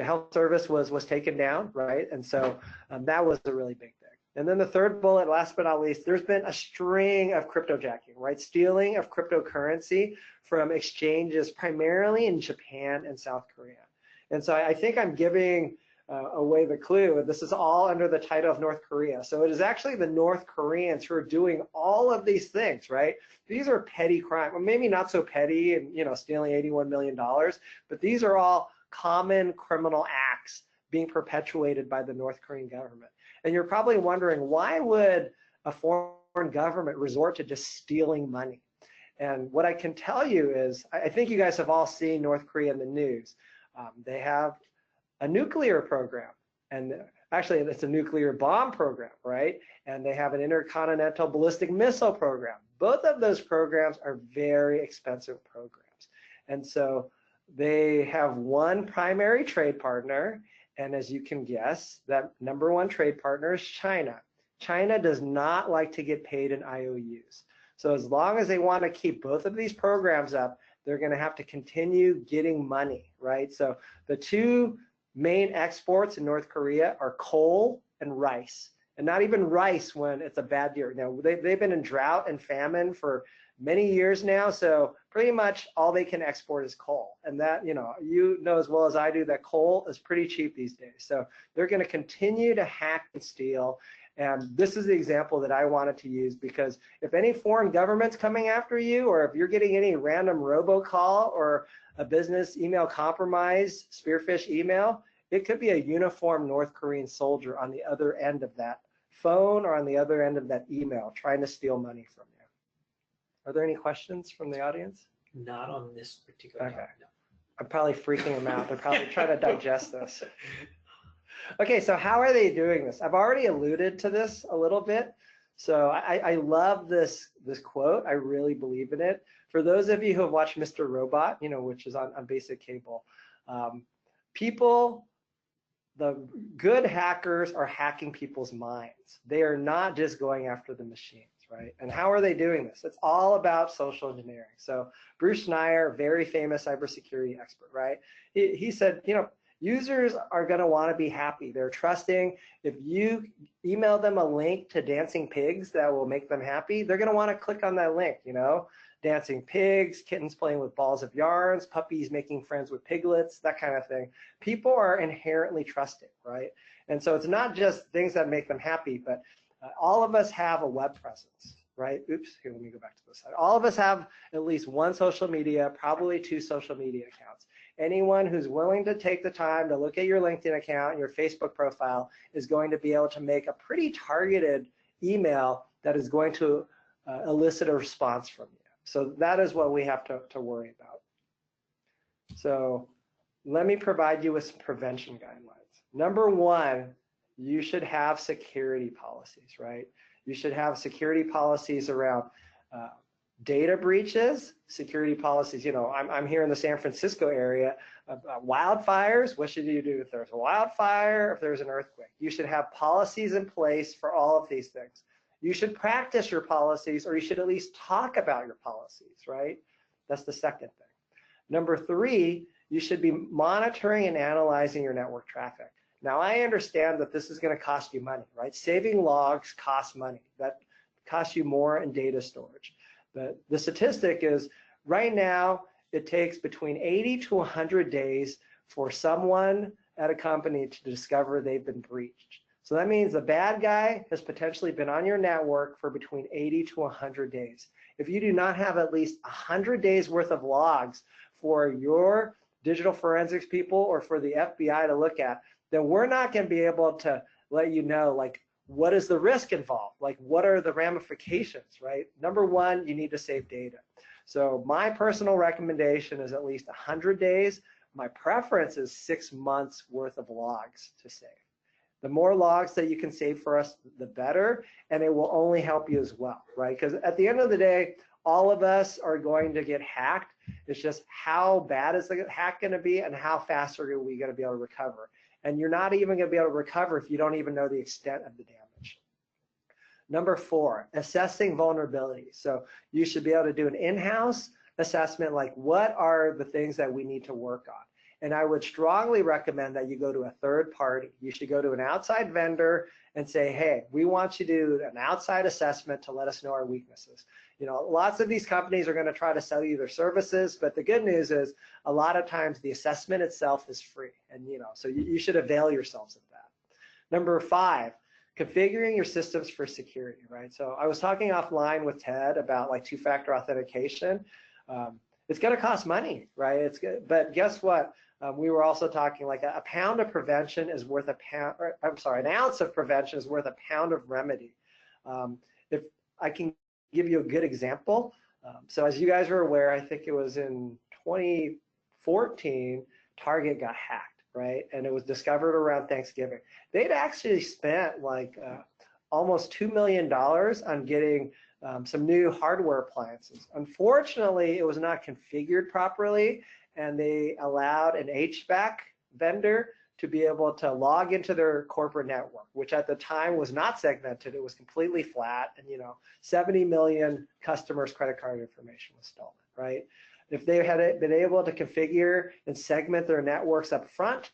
health service was taken down, right? And so that was a really big thing. And then the third bullet, last but not least, there's been a string of cryptojacking, right? Stealing of cryptocurrency from exchanges primarily in Japan and South Korea. And so I think I'm giving away the clue. This is all under the title of North Korea. So it is actually the North Koreans who are doing all of these things, right? These are petty crime. Well, maybe not so petty and, stealing $81 million, but these are all common criminal acts being perpetuated by the North Korean government. And you're probably wondering, why would a foreign government resort to just stealing money? And what I can tell you is, I think you guys have all seen North Korea in the news. They have a nuclear program, and actually it's a nuclear bomb program, right? And they have an intercontinental ballistic missile program. Both of those programs are very expensive programs. And so they have one primary trade partner, and as you can guess, that number one trade partner is China. China does not like to get paid in IOUs. So as long as they want to keep both of these programs up, they're going to have to continue getting money, right? So the two main exports in North Korea are coal and rice, and not even rice when it's a bad year. Now, they've been in drought and famine for many years now, so pretty much all they can export is coal. And that, you know as well as I do that coal is pretty cheap these days. So they're going to continue to hack and steal. And this is the example that I wanted to use, because if any foreign government's coming after you, or if you're getting any random robocall or a business email compromise, spearfish email, it could be a uniformed North Korean soldier on the other end of that phone or on the other end of that email trying to steal money from you. Are there any questions from the audience? Not on this particular topic, no. I'm probably freaking them out. They're probably trying to digest this. Okay, so how are they doing this? I've already alluded to this a little bit. So I love this quote. I really believe in it. For those of you who have watched Mr. Robot, which is on basic cable, the good hackers are hacking people's minds. They are not just going after the machines, right? And how are they doing this? It's all about social engineering. So Bruce Schneier, very famous cybersecurity expert, right? He said, users are going to want to be happy. They're trusting. If you email them a link to Dancing Pigs that will make them happy, they're going to want to click on that link, Dancing pigs, kittens playing with balls of yarns, puppies making friends with piglets, that kind of thing. People are inherently trusting, right? And so it's not just things that make them happy, but all of us have a web presence, right? Oops, here, let me go back to this side. All of us have at least one social media, probably two social media accounts. Anyone who's willing to take the time to look at your LinkedIn account and your Facebook profile is going to be able to make a pretty targeted email that is going to elicit a response from you. So that is what we have to worry about. So let me provide you with some prevention guidelines. Number one, you should have security policies, right? You should have security policies around data breaches, security policies. You know, I'm here in the San Francisco area. Wildfires, what should you do if there's a wildfire, if there's an earthquake? You should have policies in place for all of these things. You should practice your policies, or you should at least talk about your policies, right? That's the second thing. Number three, you should be monitoring and analyzing your network traffic. Now, I understand that this is going to cost you money, right? Saving logs costs money. That costs you more in data storage. But the statistic is right now, it takes between 80 to 100 days for someone at a company to discover they've been breached. So that means the bad guy has potentially been on your network for between 80 to 100 days. If you do not have at least 100 days worth of logs for your digital forensics people or for the FBI to look at, then we're not going to be able to let you know, like, what is the risk involved? Like, what are the ramifications, right? Number one, you need to save data. So my personal recommendation is at least 100 days. My preference is 6 months worth of logs to save. The more logs that you can save for us, the better, and it will only help you as well, right? Because at the end of the day, all of us are going to get hacked. It's just how bad is the hack going to be and how fast are we going to be able to recover. And you're not even going to be able to recover if you don't even know the extent of the damage. Number four, assessing vulnerabilities. So you should be able to do an in-house assessment, like what are the things that we need to work on. And I would strongly recommend that you go to a third party. You should go to an outside vendor and say, hey, we want you to do an outside assessment to let us know our weaknesses. You know, lots of these companies are going to try to sell you their services, but the good news is a lot of times the assessment itself is free. And, you know, so you should avail yourselves of that. Number five, configuring your systems for security, right? So I was talking offline with Ted about like two-factor authentication. It's going to cost money, right? It's good, but guess what? We were also talking like a pound of prevention is worth a pound, or, I'm sorry, an ounce of prevention is worth a pound of remedy. If I can give you a good example. So as you guys are aware, I think it was in 2014, Target got hacked, right? And it was discovered around Thanksgiving. They'd actually spent like almost $2 million on getting some new hardware appliances. Unfortunately, it was not configured properly, and they allowed an HVAC vendor to be able to log into their corporate network, which at the time was not segmented. It was completely flat, and 70 million customers' credit card information was stolen, right? If they had been able to configure and segment their networks up front,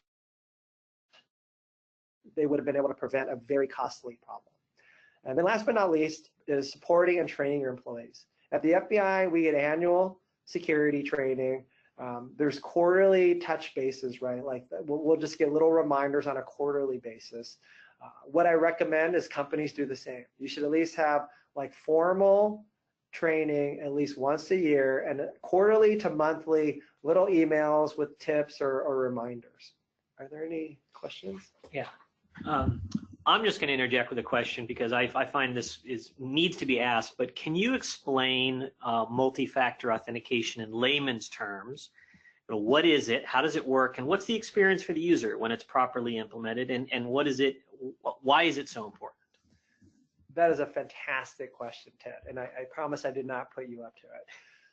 they would have been able to prevent a very costly problem. And then last but not least is supporting and training your employees. At the FBI, we get annual security training. There's quarterly touch bases, right? Like we'll just get little reminders on a quarterly basis. What I recommend is companies do the same. You should at least have like formal training at least once a year, and quarterly to monthly little emails with tips or reminders. Are there any questions? Yeah. I'm just going to interject with a question because I find this needs to be asked, but can you explain multi-factor authentication in layman's terms? What is it? How does it work? And what's the experience for the user when it's properly implemented? And what is it? Why is it so important? That is a fantastic question, Ted. And I promise I did not put you up to it.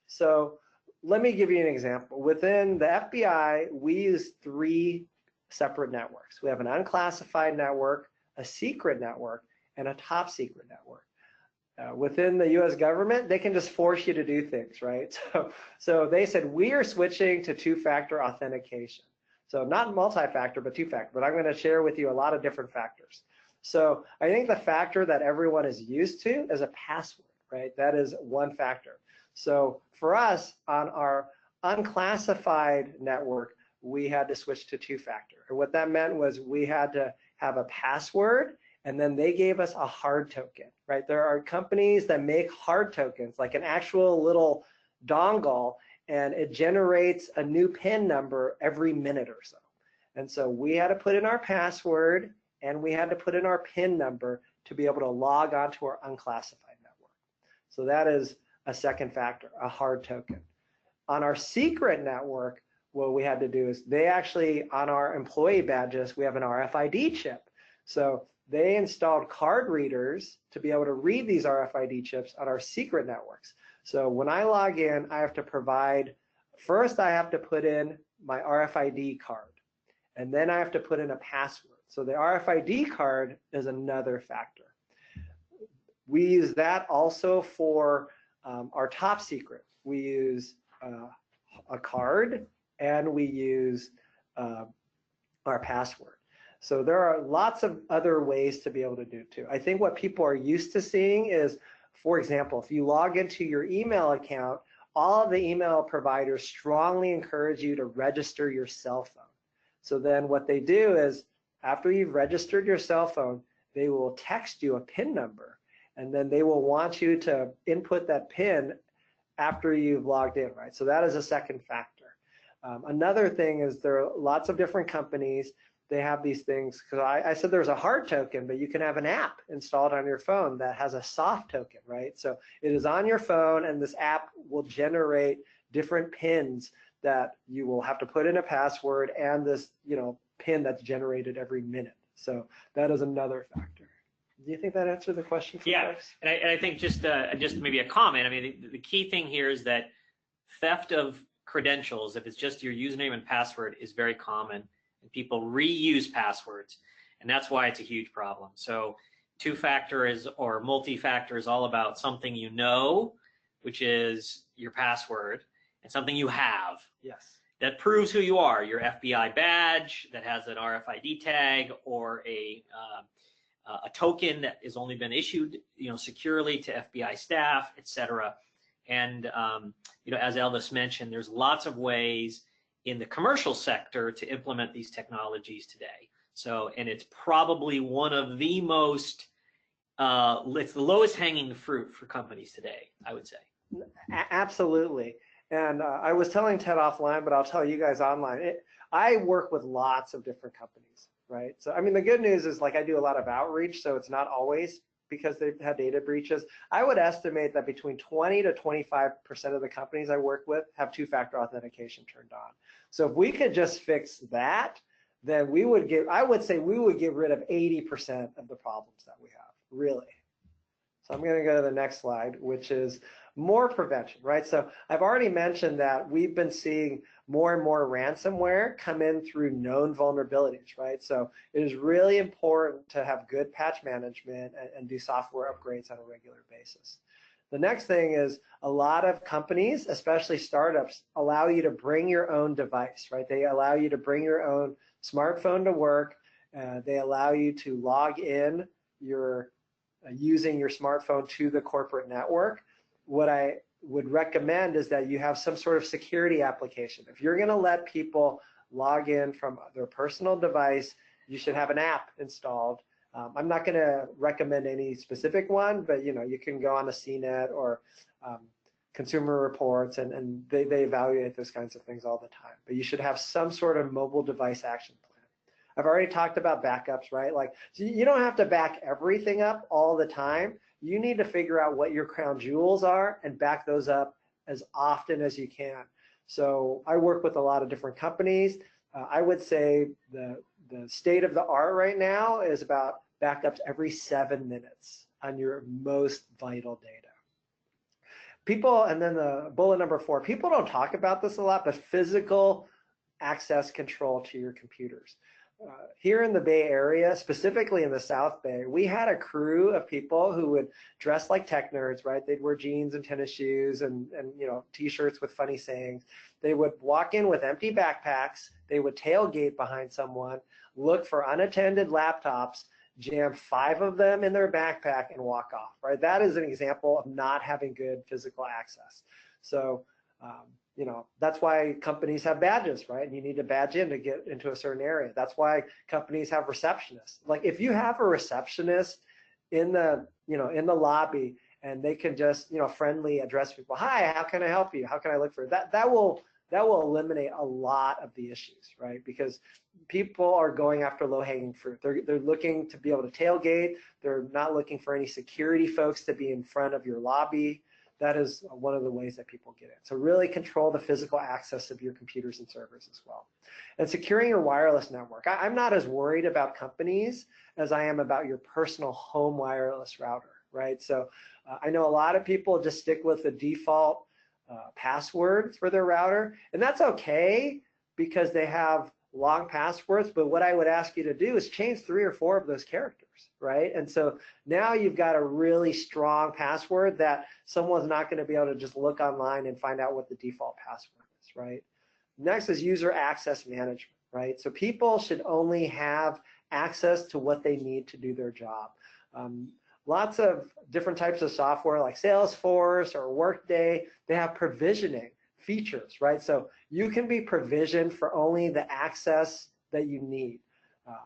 So let me give you an example. Within the FBI, we use 3 separate networks. We have an unclassified network, a secret network, and a top secret network. Within the US government, they can just force you to do things, right? So they said, we are switching to two-factor authentication. So not multi-factor, but two-factor, but I'm going to share with you a lot of different factors. So I think the factor that everyone is used to is a password, right? That is one factor. So for us, on our unclassified network, we had to switch to two-factor. And what that meant was we had to have a password, and then they gave us a hard token, right? There are companies that make hard tokens, like an actual little dongle, and it generates a new PIN number every minute or so. And so we had to put in our password and we had to put in our PIN number to be able to log onto our unclassified network. So that is a second factor, a hard token. On our secret network, what we had to do is they actually, on our employee badges, we have an RFID chip. So they installed card readers to be able to read these RFID chips on our secret networks. So when I log in, I have to provide, first I have to put in my RFID card, and then I have to put in a password. So the RFID card is another factor. We use that also for our top secret. We use a card and we use our password. So there are lots of other ways to be able to do it too. I think what people are used to seeing is, for example, if you log into your email account, all of the email providers strongly encourage you to register your cell phone. So then what they do is, after you've registered your cell phone, they will text you a PIN number, and then they will want you to input that PIN after you've logged in, right? So that is a second factor. Another thing is there are lots of different companies, they have these things, because I said there's a hard token, but you can have an app installed on your phone that has a soft token, right? So it is on your phone, and this app will generate different PINs that you will have to put in a password and this, PIN that's generated every minute. So that is another factor. Do you think that answered the question for folks? And I think just maybe a comment. I mean, the key thing here is that theft of credentials, if it's just your username and password, is very common, and people reuse passwords, and that's why it's a huge problem. So two-factor or multi-factor is all about something you know, which is your password, and something you have. Yes. That proves who you are, your FBI badge that has an RFID tag, or a token that has only been issued, securely to FBI staff, etc. And as Elvis mentioned, there's lots of ways in the commercial sector to implement these technologies today. So, and it's probably one of the most, it's the lowest hanging fruit for companies today, I would say. Absolutely. And I was telling Ted offline, but I'll tell you guys online. I work with lots of different companies, right? So, I mean, the good news is, like, I do a lot of outreach, so it's not always because they've had data breaches. I would estimate that between 20 to 25% of the companies I work with have two-factor authentication turned on. So if we could just fix that, then I would say we would get rid of 80% of the problems that we have, really. So I'm going to go to the next slide, which is more prevention, right? So I've already mentioned that we've been seeing more and more ransomware come in through known vulnerabilities, right? So it is really important to have good patch management and do software upgrades on a regular basis. The next thing is, a lot of companies, especially startups, allow you to bring your own device, right? They allow you to bring your own smartphone to work. They allow you to log in using your smartphone to the corporate network. What I would recommend is that you have some sort of security application. If you're going to let people log in from their personal device, you should have an app installed. I'm not going to recommend any specific one, but you can go on to CNET or Consumer Reports, and they evaluate those kinds of things all the time. But you should have some sort of mobile device action plan. I've already talked about backups, right? Like, you don't have to back everything up all the time. You need to figure out what your crown jewels are and back those up as often as you can. So I work with a lot of different companies. I would say the state of the art right now is about backups every 7 minutes on your most vital data. People, and then the bullet number 4, people don't talk about this a lot, but physical access control to your computers. Here in the Bay Area, specifically in the South Bay, we had a crew of people who would dress like tech nerds, right? They'd wear jeans and tennis shoes and t-shirts with funny sayings. They would walk in with empty backpacks. They would tailgate behind someone, look for unattended laptops, jam 5 of them in their backpack and walk off, right? That is an example of not having good physical access. So, that's why companies have badges, right? And you need to badge in to get into a certain area. That's why companies have receptionists. Like, if you have a receptionist in the lobby and they can just, friendly address people. Hi, how can I help you? How can I look for that? That will eliminate a lot of the issues, right? Because people are going after low-hanging fruit. They're looking to be able to tailgate. They're not looking for any security folks to be in front of your lobby. That is one of the ways that people get in. So really control the physical access of your computers and servers as well. And securing your wireless network. I'm not as worried about companies as I am about your personal home wireless router, right? So I know a lot of people just stick with the default password for their router, and that's okay because they have long passwords, but what I would ask you to do is change 3 or 4 of those characters, right? And so now you've got a really strong password that someone's not going to be able to just look online and find out what the default password is, right? Next is user access management, right? So people should only have access to what they need to do their job. Lots of different types of software like Salesforce or Workday, they have provisioning features, right? So you can be provisioned for only the access that you need.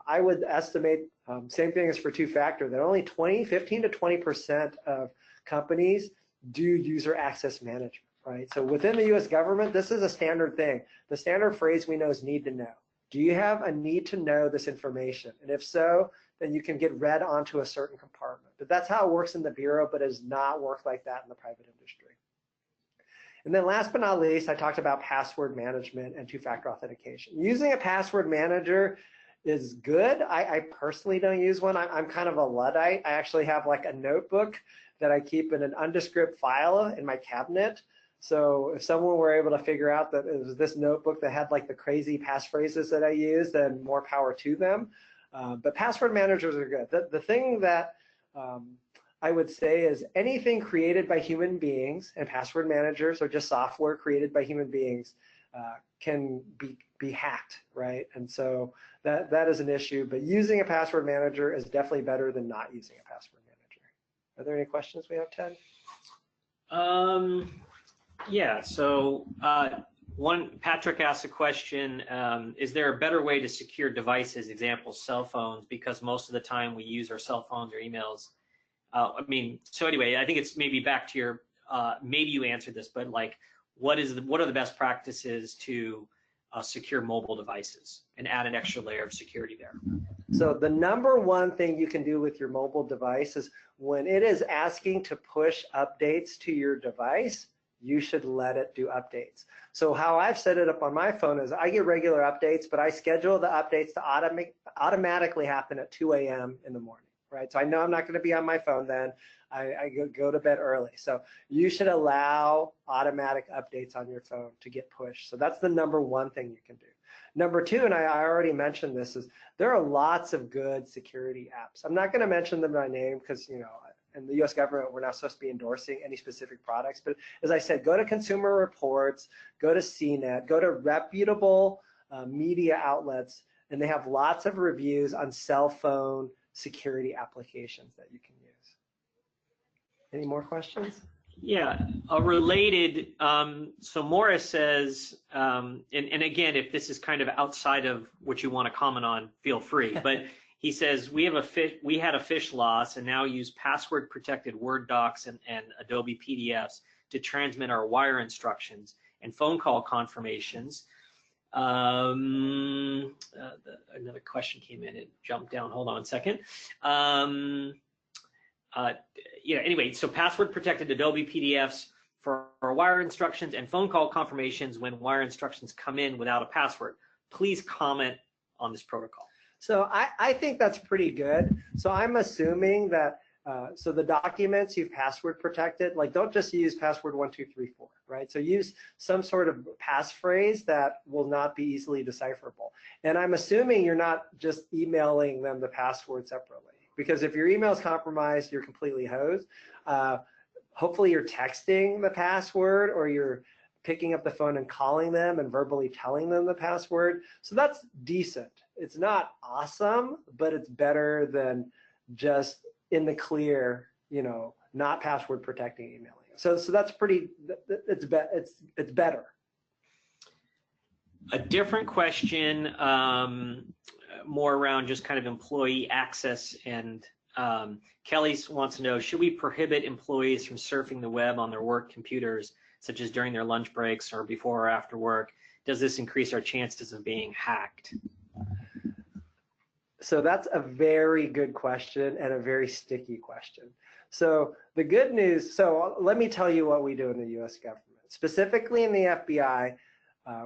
I would estimate, same thing as for two-factor, that only 15 to 20% of companies do user access management, right? So within the US government, this is a standard thing. The standard phrase we know is need to know. Do you have a need to know this information? And if so, then you can get read onto a certain compartment. But that's how it works in the Bureau, but it does not work like that in the private industry. And then last but not least, I talked about password management and two-factor authentication. Using a password manager is good. I personally don't use one. I'm kind of a Luddite. I actually have like a notebook that I keep in an undescript file in my cabinet. So if someone were able to figure out that it was this notebook that had like the crazy passphrases that I use, then more power to them. But password managers are good. The thing that I would say is anything created by human beings, and password managers are just software created by human beings, can be hacked, right? And so that is an issue, but using a password manager is definitely better than not using a password manager. Are there any questions we have, Ted? Yeah, so Patrick asked a question, is there a better way to secure devices, example, cell phones, because most of the time we use our cell phones or emails. So anyway, I think it's maybe back to your, maybe you answered this, but like, what are the best practices to secure mobile devices and add an extra layer of security there? So the number one thing you can do with your mobile device is when it is asking to push updates to your device, you should let it do updates. So how I've set it up on my phone is I get regular updates, but I schedule the updates to automatically happen at 2 a.m. in the morning, right? So I know I'm not going to be on my phone then. I go to bed early. So you should allow automatic updates on your phone to get pushed. So that's the number one thing you can do. Number two, and I already mentioned this, is there are lots of good security apps. I'm not going to mention them by name because, in the US government, we're not supposed to be endorsing any specific products. But as I said, go to Consumer Reports, go to CNET, go to reputable media outlets, and they have lots of reviews on cell phone security applications that you can use. Any more questions? Yeah, a related, so Morris says, and again, if this is kind of outside of what you want to comment on, feel free, but he says, we had a fish loss and now use password protected Word docs and Adobe PDFs to transmit our wire instructions and phone call confirmations. Another question came in, it jumped down, hold on a second. Anyway, so password protected Adobe PDFs for our wire instructions and phone call confirmations when wire instructions come in without a password. Please comment on this protocol. So I think that's pretty good. So I'm assuming that, so the documents you've password protected, like don't just use password 1234, right? So use some sort of passphrase that will not be easily decipherable. And I'm assuming you're not just emailing them the password separately, because if your email is compromised, you're completely hosed. Hopefully you're texting the password or you're picking up the phone and calling them and verbally telling them the password. So that's decent. It's not awesome, but it's better than just in the clear, not password protecting emailing. So that's pretty, it's better. A different question, more around just kind of employee access and Kelly wants to know, should we prohibit employees from surfing the web on their work computers, such as during their lunch breaks or before or after work? Does this increase our chances of being hacked? So that's a very good question and a very sticky question. So the good news, so let me tell you what we do in the US government. Specifically in the FBI,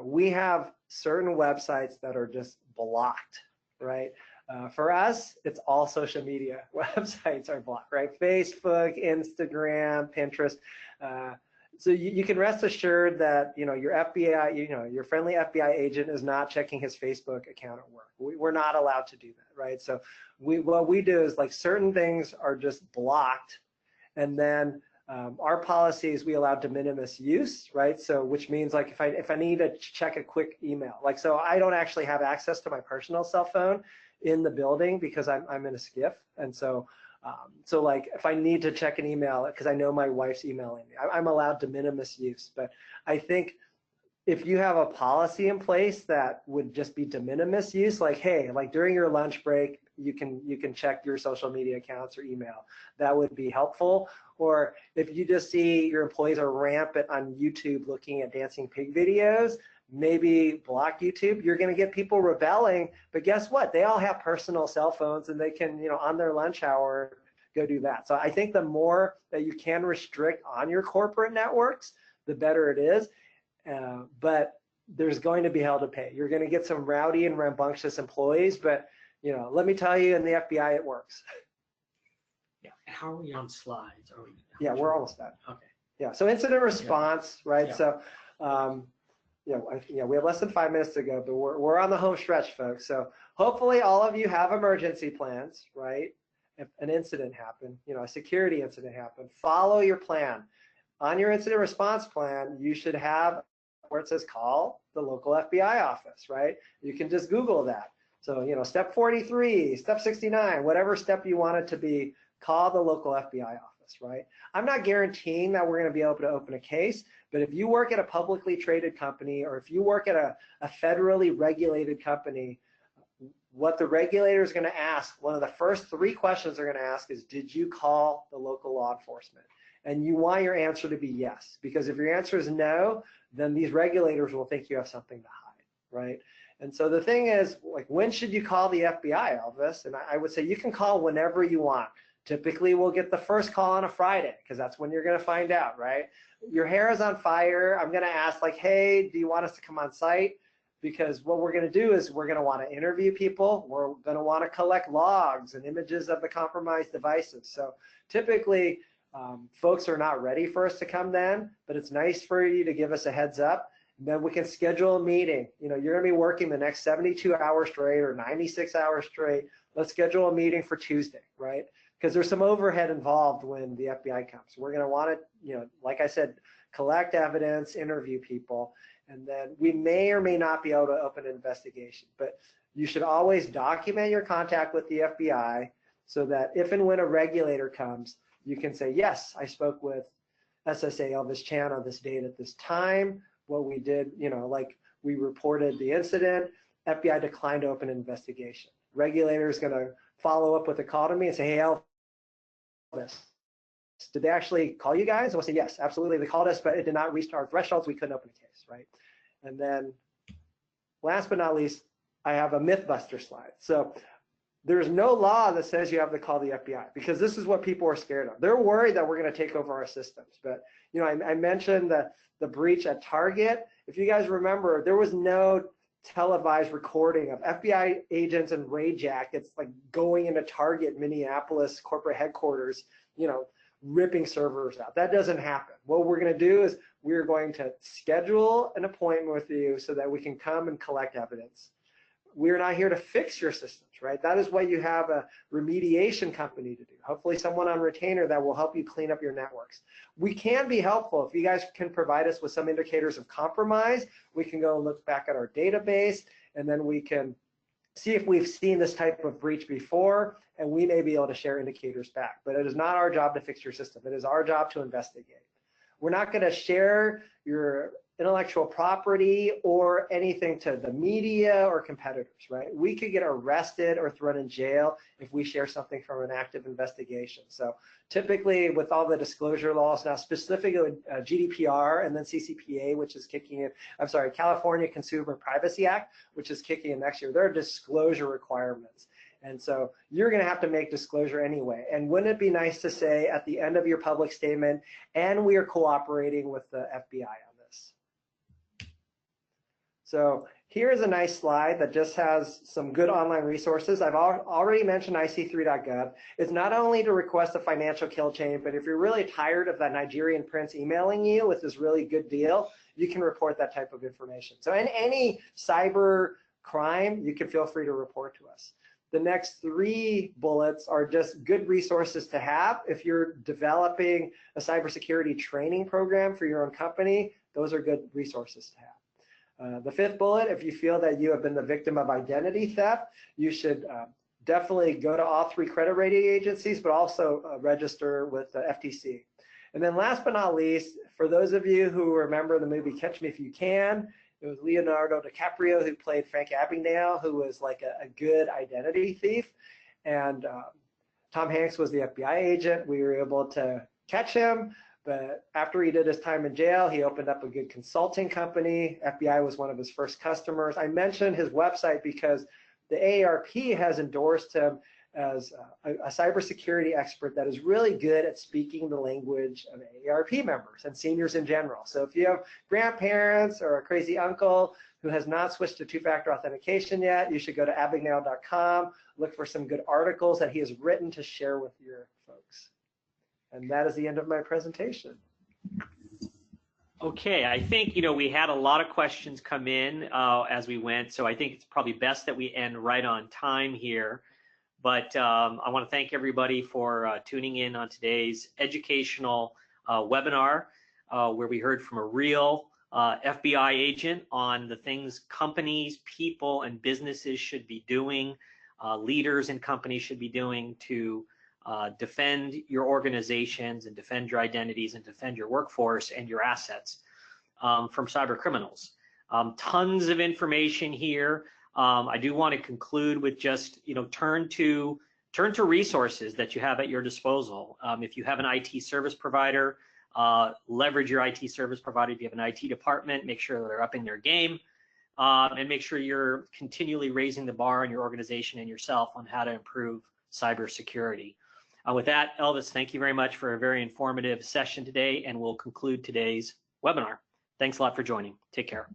we have certain websites that are just blocked, right? For us, it's all social media websites are blocked, right? Facebook, Instagram, Pinterest. So you can rest assured that your FBI, your friendly FBI agent is not checking his Facebook account at work. We're not allowed to do that, right? So what we do is like certain things are just blocked, and then our policies we allow de minimis use, right? So which means like if I need to check a quick email, like so I don't actually have access to my personal cell phone in the building because I'm in a SCIF, and so like if I need to check an email because I know my wife's emailing me, I'm allowed de minimis use. But I think if you have a policy in place that would just be de minimis use, like hey, like during your lunch break, you can check your social media accounts or email, that would be helpful. Or if you just see your employees are rampant on YouTube looking at dancing pig videos, maybe block YouTube. You're going to get people rebelling, but guess what? They all have personal cell phones and they can, on their lunch hour, go do that. So I think the more that you can restrict on your corporate networks, the better it is. But there's going to be hell to pay. You're going to get some rowdy and rambunctious employees, but let me tell you, in the FBI, it works. Yeah. How are we on slides? Are we? Yeah, we're almost done. Okay. Yeah. So incident response, right? Yeah. So, we have less than 5 minutes to go, but we're on the home stretch, folks. So hopefully all of you have emergency plans, right? If an incident happened, a security incident happened, follow your plan. On your incident response plan, you should have where it says call the local FBI office, right? You can just Google that. So, step 43, step 69, whatever step you want it to be, call the local FBI office, right? I'm not guaranteeing that we're going to be able to open a case, but if you work at a publicly traded company or if you work at a federally regulated company, what the regulator is going to ask, one of the first 3 questions they're going to ask is, did you call the local law enforcement? And you want your answer to be yes, because if your answer is no, then these regulators will think you have something to hide, right? And so the thing is, like, when should you call the FBI, Elvis? And I would say you can call whenever you want. Typically, we'll get the first call on a Friday because that's when you're going to find out, right? Your hair is on fire. I'm going to ask, like, hey, do you want us to come on site? Because what we're going to do is we're going to want to interview people. We're going to want to collect logs and images of the compromised devices. So typically, folks are not ready for us to come then, but it's nice for you to give us a heads up. And then we can schedule a meeting. You're going to be working the next 72 hours straight or 96 hours straight. Let's schedule a meeting for Tuesday, right? Because there's some overhead involved when the FBI comes. We're going to want to, like I said, collect evidence, interview people, and then we may or may not be able to open an investigation. But you should always document your contact with the FBI so that if and when a regulator comes, you can say, yes, I spoke with SSA Elvis Chan on this date at this time. What we did, like we reported the incident, FBI declined to open an investigation. Regulator is going to follow up with a call to me and say, hey, Elvis, did they actually call you guys? And we'll say, yes, absolutely. They called us, but it did not reach our thresholds. We couldn't open a case, right? And then last but not least, I have a Mythbuster slide. So there's no law that says you have to call the FBI because this is what people are scared of. They're worried that we're going to take over our systems. But, I mentioned the breach at Target. If you guys remember, there was no televised recording of FBI agents in raid jackets like going into Target Minneapolis corporate headquarters, ripping servers out. That doesn't happen. What we're going to do is we're going to schedule an appointment with you so that we can come and collect evidence. We're not here to fix your systems, right? That is what you have a remediation company to do. Hopefully someone on retainer that will help you clean up your networks. We can be helpful. If you guys can provide us with some indicators of compromise, we can go and look back at our database, and then we can see if we've seen this type of breach before, and we may be able to share indicators back. But it is not our job to fix your system. It is our job to investigate. We're not going to share your intellectual property or anything to the media or competitors, right? We could get arrested or thrown in jail if we share something from an active investigation. So typically with all the disclosure laws now, specifically GDPR and then CCPA, which is kicking in, I'm sorry, California Consumer Privacy Act, which is kicking in next year, there are disclosure requirements. And so you're going to have to make disclosure anyway. And wouldn't it be nice to say at the end of your public statement, and we are cooperating with the FBI on this? So here's a nice slide that just has some good online resources. I've already mentioned IC3.gov. It's not only to request a financial kill chain, but if you're really tired of that Nigerian prince emailing you with this really good deal, you can report that type of information. So in any cyber crime, you can feel free to report to us. The next 3 bullets are just good resources to have. If you're developing a cybersecurity training program for your own company, those are good resources to have. The 5th bullet, if you feel that you have been the victim of identity theft, you should definitely go to all 3 credit rating agencies, but also register with the FTC. And then last but not least, for those of you who remember the movie Catch Me If You Can, it was Leonardo DiCaprio who played Frank Abagnale, who was like a good identity thief. And Tom Hanks was the FBI agent. We were able to catch him. But after he did his time in jail, he opened up a good consulting company. FBI was one of his first customers. I mentioned his website because the AARP has endorsed him as a cybersecurity expert that is really good at speaking the language of AARP members and seniors in general. So if you have grandparents or a crazy uncle who has not switched to 2-factor authentication yet, you should go to abagnale.com, look for some good articles that he has written to share with your folks. And that is the end of my presentation. Okay, I think, we had a lot of questions come in as we went, so I think it's probably best that we end right on time here. But I want to thank everybody for tuning in on today's educational webinar, where we heard from a real FBI agent on the things companies, people, and businesses should be doing, leaders and companies should be doing to defend your organizations and defend your identities and defend your workforce and your assets from cyber criminals. Tons of information here. I do want to conclude with just, turn to resources that you have at your disposal. If you have an IT service provider, leverage your IT service provider. If you have an IT department, make sure that they're upping their game, and make sure you're continually raising the bar on your organization and yourself on how to improve cybersecurity. With that, Elvis, thank you very much for a very informative session today, and we'll conclude today's webinar. Thanks a lot for joining. Take care.